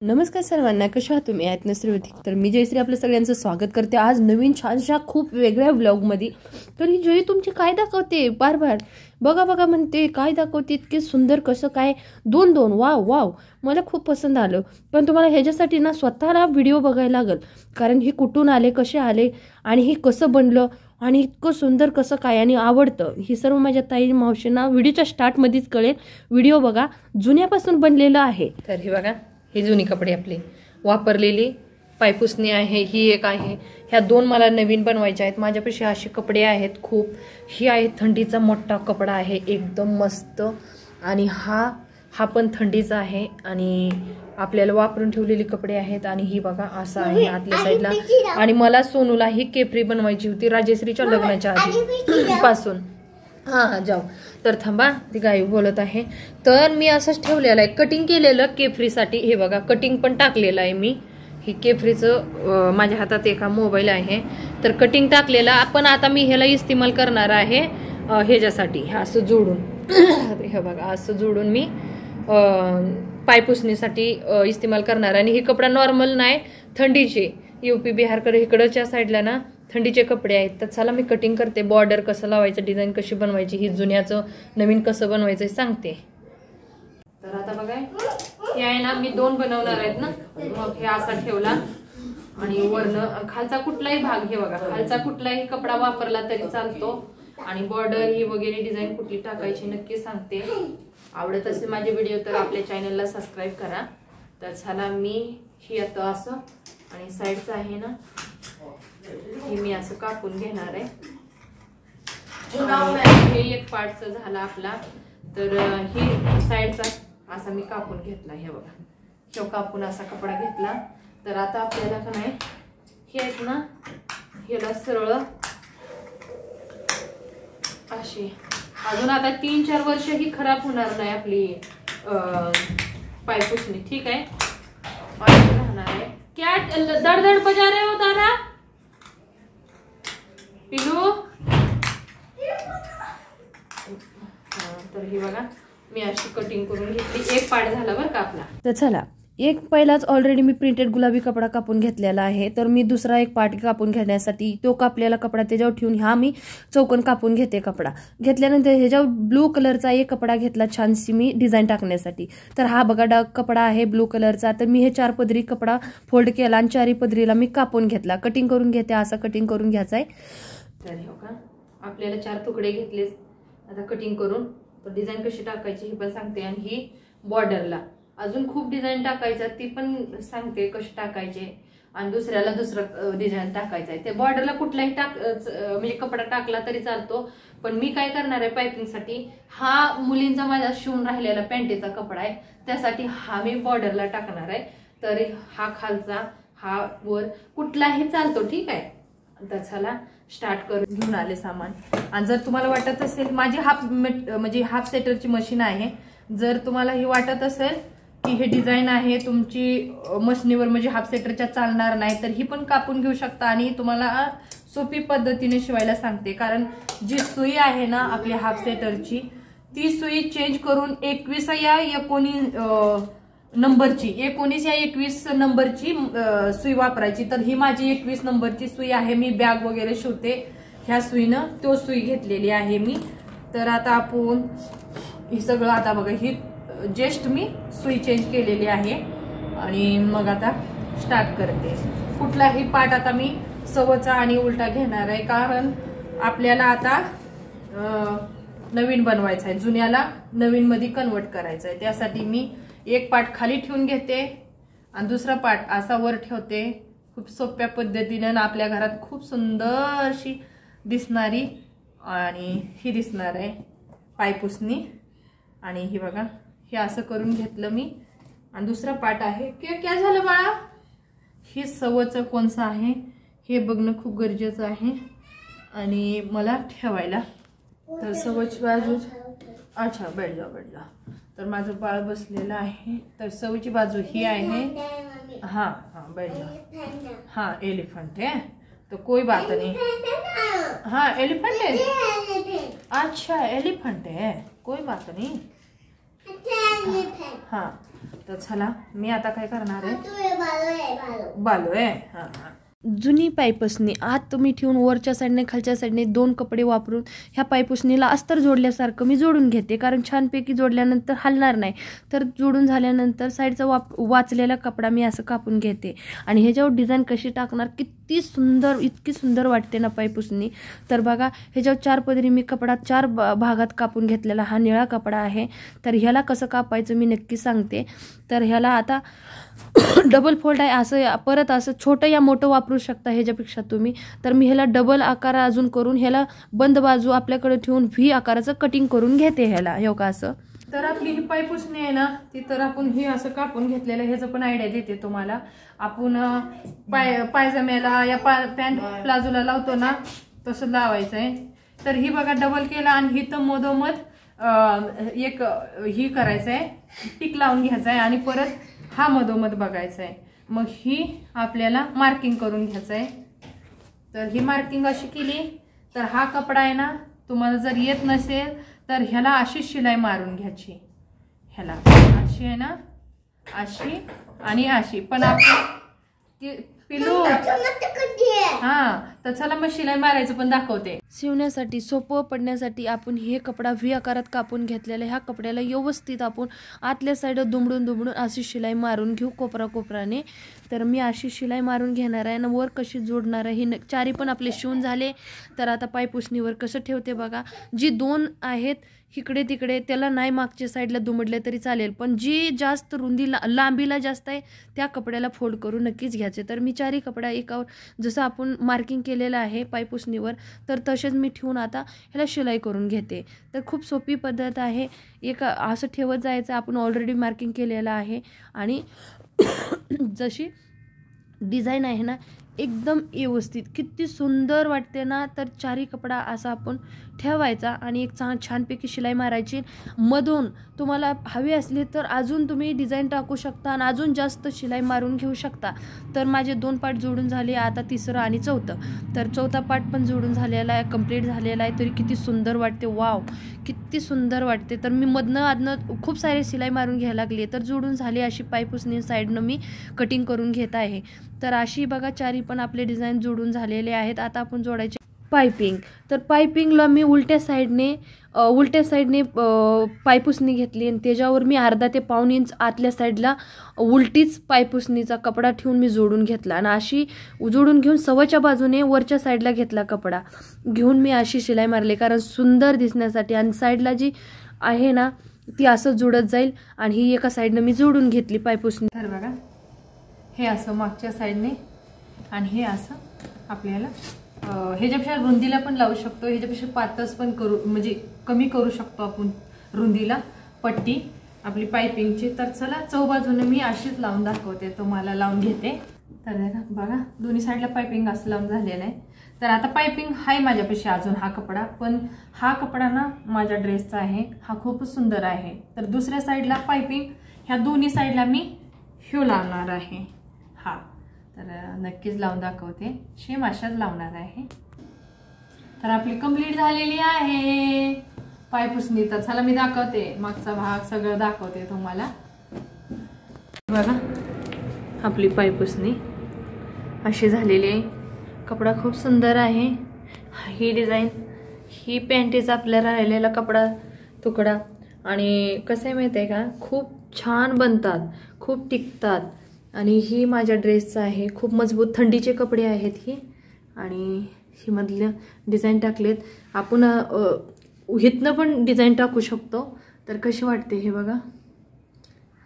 नमस्कार सर्वांना, कशा आहात तुम्ही? आहेत नसरी तर मी जयश्री आपलं सगळ्यांचं स्वागत करते आज नवीन छानशा खूप वेगळ्या व्लॉगमध्ये। तर ही जय तुमची काय दाखवते बार बार बघा बघा म्हणते, काय दाखवते इतके सुंदर कसं काय दोन दोन वाव वाव मला खूप पसंत आलं। पण तुम्हाला ह्याच्यासाठी ना स्वतःला व्हिडिओ बघायला लागेल, कारण ही कुठून आले, कसे आले आणि हे कसं बनलं आणि इतकं सुंदर कसं काय आणि आवडतं ही सर्व माझ्या ताई मावशींना व्हिडिओच्या स्टार्टमध्येच कळेल। व्हिडिओ बघा, जुन्यापासून बनलेलं आहे। तर हे बघा, ही जुनी कपडे आपली वापरलेली पायपुसणी आहे, ही एक आहे। ह्या दोन मला नवीन बनवायच्या आहेत। माझ्यापाशी असे कपडे आहेत खूप। ही आहे थंडीचा मोठा कपडा आहे एकदम मस्त, आणि हा पण थंडीचा आहे आणि आपल्याला वापरून ठेवलेले कपडे आहेत। आणि ही बघा असं आहे आतल्या साईडला। आणि मला सोनूला ही केपरी बनवायची होती राजेश्रीच्या लग्नाच्या आधी पासून। हां जाऊ, तर थांबा ती गाई बोलत आहे। तर मी असंच ठेवलेलं आहे कटिंग केलेलं केफरीसाठी। हे बघा कटिंग पण टाकलेलं आहे मी। ही केफरीचं माझ्या हातात एका मोबाईल आहे, तर कटिंग टाकलेलं आपण। आता मी ह्याला इस्तेमाल करणार आहे ह्याच्यासाठी, असं जोडून हे बघा असं जोडून मी पायपुसणीसाठी इस्तेमाल करणार। आणि हे कपडा नॉर्मल नाही, थंडीचे यूपी बिहारकडे इकडच्या साईडला ना थंडीचे कपडे आहेत। तर चला मी कटिंग करते, बॉर्डर कसं लावायचं, डिझाईन कशी बनवायची, ही जुन्याचं नवीन कसं बनवायचं सांगते। तर आता बघा हे आहे ना, मी दोन बनवणार आहेत ना, मग हे असा ठेवला आणि वरनं खालचा कुठलाही भाग, हे बघा खालचा कुठलाही कपडा वापरला तरी चालतो। आणि बॉर्डर ही वगैरे डिझाईन कुठली टाकायची नक्की सांगते। आवडत असेल माझे व्हिडिओ तर आपल्या चॅनलला सबस्क्राईब करा। तर चला मी ही आता असं, आणि साईडचं आहे ना हे मी असं कापून घेणार आहे। हे एक पार्टचं झाला आपला, तर ही साईडचा असा मी कापून घेतला। हे बघा तो कापून असा कपडा घेतला। तर आता आपल्याला का नाही हे आहेत ना, ह्याला सरळ अशी अजून आता 3-4 वर्ष ही खराब होणार नाही आपली पायपुसणी, ठीक आहे। राहणार आहे। क्या दड बजा रहे हो दादा पिलू? तर ही बघा मी अशी कटिंग करून घेतली। एक पार्ट झाला बरं का आपला। तर चला, एक पहिलाच ऑलरेडी मी प्रिंटेड गुलाबी कपडा कापून घेतलेला आहे। तर मी दुसरा एक पार्ट कापून घेण्यासाठी तो कापलेला कपडा त्याच्यावर ठेवून हा मी चौकोन कापून घेते। कपडा घेतल्यानंतर ह्याच्यावर ब्लू कलरचा एक कपडा घेतला छानशी मी डिझाईन टाकण्यासाठी। तर हा बघा डार्क कपडा आहे ब्लू कलरचा। तर मी हे 4 पदरी कपडा फोल्ड केला आणि 4 पदरीला मी कापून घेतला। कटिंग करून घेते, असं कटिंग करून घ्यायचं आहे। तर हे बघा आपल्याला 4 तुकडे घेतले, आता कटिंग करून डिझाईन कशी टाकायची हे पण सांगते। आणि ही बॉर्डरला अजून खूप डिझाईन टाकायचं ती पण सांगते कशी टाकायचे। आणि दुसऱ्याला दुसरं डिझाईन टाकायचं आहे। ते बॉर्डरला कुठलाही म्हणजे कपडा टाकला तरी चालतो। पण मी काय करणार आहे पायपिंगसाठी, हा मुलींचा माझा शिवून राहिलेला पॅन्टीचा कपडा आहे, त्यासाठी हा मी बॉर्डरला टाकणार आहे। तर हा खालचा हा वर कुठलाही चालतो, ठीक आहे। तर चला स्टार्ट करून घेऊन आले सामान। आणि जर तुम्हाला वाटत असेल, माझी म्हणजे हाफ सेटरची मशीन आहे, जर तुम्हाला ही वाटत असेल की हे डिझाईन आहे तुमची मशीनीवर म्हणजे हाफ सेटरच्या चालणार नाही, तर ही पण कापून घेऊ शकता। आणि तुम्हाला सोपी पद्धतीने शिवायला सांगते, कारण जी सुई आहे ना आपली हाफ सेटरची, ती सुई चेंज करून 21 या 19 नंबरची, 19 या 21 नंबरची सुई वापरायची। तर ही माझी 21 नंबरची सुई आहे। मी बॅग वगैरे शिवते ह्या सुईनं, तो सुई घेतलेली आहे मी। तर आता आपण हे सगळं, आता बघा ही जस्ट मी सुई चेंज केलेली आहे। आणि मग आता स्टार्ट करते। कुठलाही पार्ट आता मी सवचा आणि उलटा घेणार आहे, कारण आपल्याला आता नवीन बनवायचं आहे, जुन्याला नवीन मध्ये कन्वर्ट करायचं आहे। त्यासाठी मी एक पार्ट खाली ठेवून घेते आणि दुसरा पार्ट असा वर ठेवते। खूप सोप्या पद्धतीने आपल्या घरात खूप सुंदर अशी दिसणारी आणि ही दिसणार आहे पायपुसणी। आणि ही बघा हे असं करून घेतलं मी। आणि दुसरा पार्ट आहे क्या झालं बाळा, हे सवचं कोणचं आहे हे बघणं खूप गरजेचं आहे आणि मला ठेवायला। तर सवची बाजू, अच्छा बैठ जा। तर माझं बाळ बसलेलं आहे, तर सवची बाजू ही आहे। हाँ हाँ बैठ जा। हाँ एलिफेंट है, तो कोई बात नहीं। हाँ एलिफेंट है, अच्छा एलिफेंट है, कोई बात नहीं। हाँ तर चला मी आता काय करणार आहे, बालो आहे हां हां. जुनी पायपुसणी आत तुम्ही ठेवून वरच्या साईडने खालच्या साईडने 2 कपडे वापरून ह्या पायपुसणीला अस्तर जोडल्यासारखं मी जोडून घेते, कारण छानपैकी जोडल्यानंतर हलणार नाही. तर जोडून झाल्यानंतर साईडचा वाचलेला कपडा मी असं कापून घेते आणि ह्याच्यावर डिझाईन कशी टाकणार, किती सुंदर, इतकी सुंदर वाटते ना पायपुसणी. तर बघा ह्याच्यावर 4 पदरी मी कपडा 4 भागात कापून घेतलेला हा निळा कपडा आहे. तर ह्याला कसं कापायचं मी नक्की सांगते. तर ह्याला आता डबल फोल्ड आहे, असं परत असं छोटं या मोठं वापरू शकता ह्याच्यापेक्षा तुम्ही. तर मी ह्याला डबल आकार अजून करून ह्याला बंद बाजू आपल्याकडे ठेवून व्ही आकाराचं कटिंग करून घेते ह्याला, हो का असं. तर आपली ही पायपुसणी आहे ना ती तर आपण ही असं कापून घेतलेलं, ह्याचं पण आयडिया देते तुम्हाला. आपण पायजम्याला या पॅन्ट प्लाझोला लावतो ना तसं लावायचं आहे. तर ही बघा डबल केला आणि ही तर मधोमध एक ही करायचं आहे, टिक लावून घ्यायचं आहे आणि परत हा मधोमध बघायचा आहे. मग ही आपल्याला मार्किंग करून घ्यायचं आहे. तर ही मार्किंग अशी केली तर हा कपडा आहे ना, तुम्हाला जर येत नसेल तर ह्याला अशी शिलाई मारून घ्यायची, ह्याला अशी आहे ना, अशी आणि अशी. पण आपण पिलू हा तर चला मग शिलाई मारायचं पण दाखवते. शिवण्यासाठी सोपं पडण्यासाठी आपण हे कपडा व्ही आकारात कापून घेतलेला, ह्या कपड्याला व्यवस्थित आपण आतल्या साईड दुमडून अशी शिलाई मारून घेऊ कोपराने. तर मी अशी शिलाई मारून घेणार आहे आणि वर कशी जोडणार आहे ही चारी पण आपले शिवून झाले. तर आता पायपुसणीवर कसं ठेवते बघा, जी 2 आहेत इकडे तिकडे त्याला नाही मागच्या साईडला दुमडले तरी चालेल, पण जी जास्त रुंदी लांबीला जास्त आहे त्या कपड्याला फोल्ड करून नक्कीच घ्यायचे. तर मी 4 कपडा एकावर जसं आपण मार्किंग केलेलं आहे पायपुसणीवर तर तसेच मी ठेवून आता ह्याला शिलाई करून घेते. तर खूप सोपी पद्धत आहे, एक असं ठेवत जायचं. आपण ऑलरेडी मार्किंग केलेलं आहे आणि जशी डिझाईन आहे ना एकदम व्यवस्थित किती सुंदर वाटते ना. तर 4 कपडा असा आपण ठेवायचा आणि एक छानपैकी शिलाई मारायची. मधून तुम्हाला हवी असली तर अजून तुम्ही डिझाईन टाकू शकता आणि अजून जास्त शिलाई मारून घेऊ शकता. तर माझे 2 पार्ट जोडून झाले, आता 3रं आणि 4थं. तर 4था पार्ट पण जोडून झालेला आहे, कंप्लीट झालेला आहे. तरी किती सुंदर वाटते, वाव किती सुंदर वाटते. तर मी मधनं खूप सारे शिलाई मारून घ्यायला लागली. तर जोडून झाली अशी पायपुसणी साईडनं मी कटिंग करून घेत आहे. तर अशी बघा 4 पण आपले डिझाईन जोडून झालेले आहेत. आता आपण जोडायचे पायपिंग. तर पायपिंगला मी उलट्या साईडने पायपुसणी घेतली आणि त्याच्यावर मी अर्धा ते पाऊण इंच आतल्या साईडला उलटीच पायपुसणीचा कपडा ठेवून मी जोडून घेतला आणि अशी जोडून घेऊन सव्वाच्या बाजूने वरच्या साईडला घेतला कपडा घेऊन मी अशी शिलाई मारली, कारण सुंदर दिसण्यासाठी. आणि साईडला जी आहे ना ती असं जोडत जाईल आणि ही एका साईडनं मी जोडून घेतली पायपुसणी. तर बघा हे असं मागच्या साईडने आणि हे असं आपल्याला ह्याच्यापेक्षा रुंदीला पण लावू शकतो, ह्याच्यापेक्षा पातळ पण करू म्हणजे कमी करू शकतो आपण रुंदीला पट्टी आपली पायपिंगची. तर चला चौबाजूने मी अशीच लावून दाखवते, तुम्हाला लावून घेते. तर बघा दोन्ही साईडला पायपिंग असं लावून झालेलं आहे. तर आता पायपिंग आहे माझ्यापाशी अजून हा कपडा, पण हा कपडा ना माझ्या ड्रेसचा आहे, हा खूपच सुंदर आहे. तर दुसऱ्या साईडला पायपिंग ह्या दोन्ही साईडला मी ह्यो लावणार आहे हा. तर नक्कीच लावून दाखवते, सेम अशाच लावणार आहे. तर आपली कंप्लीट झालेली आहे पायपुसणी. तर चला मी दाखवते, मागचा भाग सगळं दाखवते तुम्हाला. बघा आपली पायपुसणी अशी झालेली आहे. कपडा खूप सुंदर आहे. ही डिझाईन ही पॅन्टीचा आपल्या राहिलेला कपडा तुकडा. आणि कसं आहे माहिती आहे का, खूप छान बनतात, खूप टिकतात. आणि ही माझ्या ड्रेसचं आहे, खूप मजबूत थंडीचे कपडे आहेत ही. आणि ही मधलं डिझाईन टाकलेत आपण, हितनं पण डिझाईन टाकू शकतो. तर कशी वाटते हे बघा,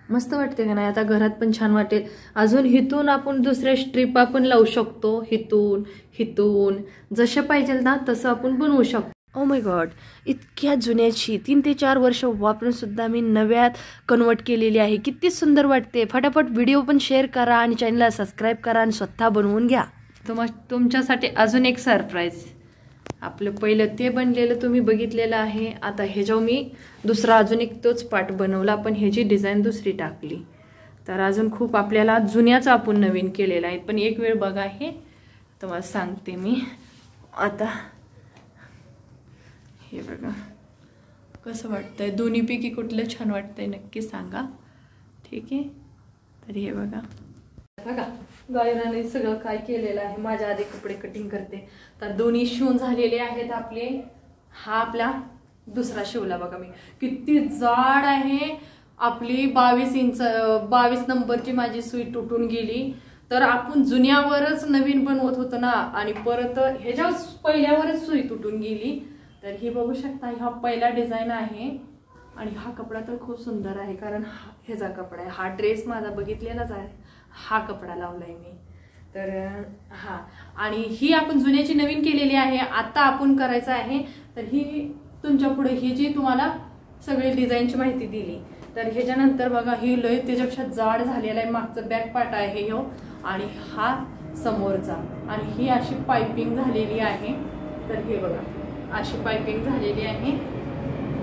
मस्त वाटते का नाही. आता घरात पण छान वाटेल. अजून हिथून आपण दुसऱ्या स्ट्रीपा पण लावू शकतो, हिथून जशा पाहिजे ना तसं आपण बनवू शकतो. ओ माय गॉड, इतक्या जुन्याची 3 ते 4 वर्ष वापरून सुद्धा मी नव्यात कन्वर्ट केलेली आहे. किती सुंदर वाटते. फटाफट व्हिडिओ पण शेअर करा आणि चॅनलला सबस्क्राईब करा आणि स्वतः बनवून घ्या. तुमच्यासाठी अजून एक सरप्राईज. आपलं पहिलं ते बनलेलं तुम्ही बघितलेलं आहे. आता ह्याच्यावर मी दुसरा अजून एक तोच पार्ट बनवला, पण ह्याची डिझाईन दुसरी टाकली. तर अजून खूप आपल्याला जुन्याच आपण नवीन केलेला आहे. पण एक वेळ बघा, हे तुम्हाला सांगते मी. आता हे बघा कसं वाटतंय, दोन्हीपैकी कुठलं छान वाटतंय नक्की सांगा. ठीक आहे. तर हे बघा बघा गायराने सगळं काय केलेलं आहे. माझ्या आधी कपडे कटिंग करते. तर दोन्ही शिवून झालेले आहेत आपले. हा आपला दुसरा शिवला बघा मी. किती जाड आहे. आपली 22 नंबरची माझी सुई तुटून गेली. तर आपण जुन्यावरच नवीन बनवत होतो ना आणि परत ह्याच्या पहिल्यावरच सुई तुटून गेली. तर हे बघू शकता हा पहिला डिझाईन आहे आणि हा कपडा तर खूप सुंदर आहे कारण ह्याचा कपडा आहे. हा ड्रेस माझा बघितलेलाच आहे. हा कपडा लावलाय मी. तर हा आणि ही आपण जुन्याची नवीन केलेली आहे. आता आपण करायचं आहे. तर ही तुमच्या पुढे ही जी तुम्हाला सगळी डिझाईनची माहिती दिली. तर ह्याच्यानंतर बघा ही लय त्याच्यापेक्षा जाड झालेला आहे. मागचं बॅक पार्ट आहे ह्यो आणि हा समोरचा आणि ही अशी पायपिंग झालेली आहे. तर हे बघा अशी पायपिंग झालेली आहे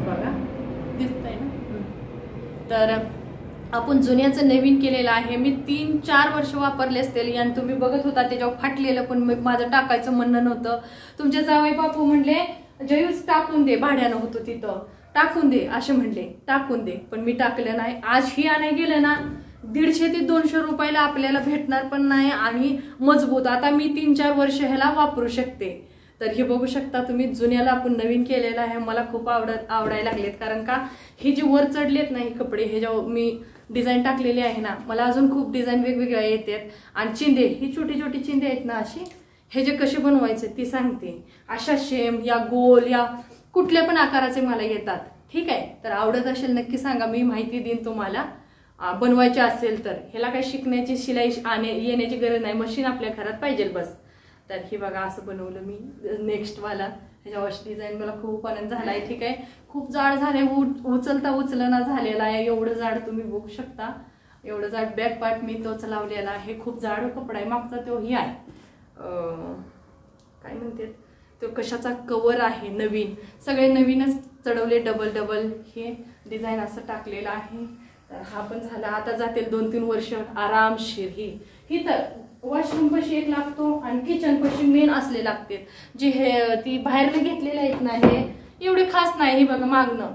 बघा दिसतंय ना. तर आपण जुन्याचं नवीन केलेलं आहे. मी 3-4 वर्ष वापरले असतील आणि तुम्ही बघत होता त्याच्यावर फाटलेलं पण माझं टाकायचं म्हणणं नव्हतं. तुमचे जावई बापू म्हणले जयूस टाकून दे, भाड्यानं होतो तिथं टाकून दे असे म्हणले. टाकून दे पण मी टाकलं नाही. आज ही आणाय गेलं ना 150 ते 200 रुपयाला आपल्याला भेटणार पण नाही आणि मजबूत. आता मी 3-4 वर्ष ह्याला वापरू शकते. तर हे बघू शकता तुम्ही जुन्याला आपण नवीन केलेलं आहे. मला खूप आवडायला लागलेत कारण का हे जे वर चढलेत नाही कपडे हे जेव्हा मी डिझाईन टाकलेली आहे ना मला अजून खूप डिझाईन वेगवेगळ्या येतात. आणि चिंदे ही छोटी छोटी चिंदे आहेत ना अशी हे जे कसे बनवायचे ती सांगते. अशा शेम या गोल या कुठल्या पण आकाराचे मला येतात. ठीक आहे. तर आवडत असेल नक्की सांगा. मी माहिती देईन तुम्हाला. बनवायचे असेल तर ह्याला काही शिकण्याची शिलाई येण्याची गरज नाही. मशीन आपल्या घरात पाहिजे बस. तर हे बघा असं बनवलं मी नेक्स्टवाला. ह्याच्या डिझाईन मला खूप आनंद झाला आहे. ठीक आहे. खूप जाड झाले. उचलना झालेला आहे. एवढं जाड तुम्ही बघू शकता. एवढं जाड बॅक पार्ट मी तोच लावलेला आहे. खूप जाड कपडा आहे. मागचा तो ही आहे काय म्हणते तो कशाचा कवर आहे नवीन. सगळे नवीनच चढवले डबल हे डिझाईन असं टाकलेलं आहे. तर हा पण झाला. आता जातील 2-3 वर्ष आरामशीर. ही तर वॉशरूम पशी एक लागतो आणि किचन पशी मेन असले लागते. जे हे ती बाहेरनं घेतलेले आहेत ना हे एवढे खास नाही. हे बघा मागणं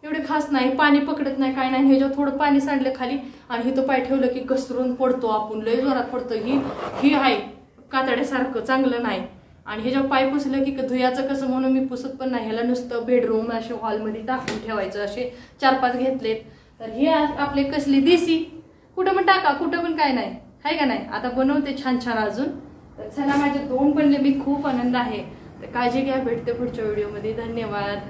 एवढे खास नाही. पाणी पकडत नाही काय नाही. ह्याच्यावर थोडं पाणी सांडलं खाली आणि हे तो पाय ठेवलं की घसरून पडतो. आपण लय जोरात पडतो. ही आहे कातड्यासारखं चांगलं नाही. आणि ह्याच्यावर पाय पुसलं की धुयाचं कसं म्हणून मी पुसत पण नाही. ह्याला नुसतं बेडरूम असे हॉलमध्ये टाकून ठेवायचं. असे 4-5 घेतलेत. तर हे आपले कसली देसी कुठं पण टाका कुठं पण काय नाही आहे का नाही. आता बनवते छान अजून. तर चला माझे 2 बनले. मी खूप आनंद आहे. तर काळजी घ्या. भेटते पुढच्या व्हिडिओमध्ये. धन्यवाद.